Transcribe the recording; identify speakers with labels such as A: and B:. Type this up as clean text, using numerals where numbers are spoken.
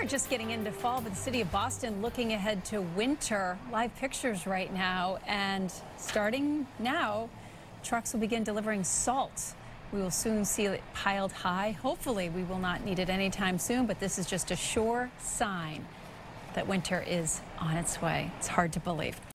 A: are just getting into fall, but the city of Boston looking ahead to winter. Live pictures right now, and starting now, trucks will begin delivering salt. We will soon see it piled high. Hopefully, we will not need it anytime soon, but this is just a sure sign that winter is on its way. It's hard to believe.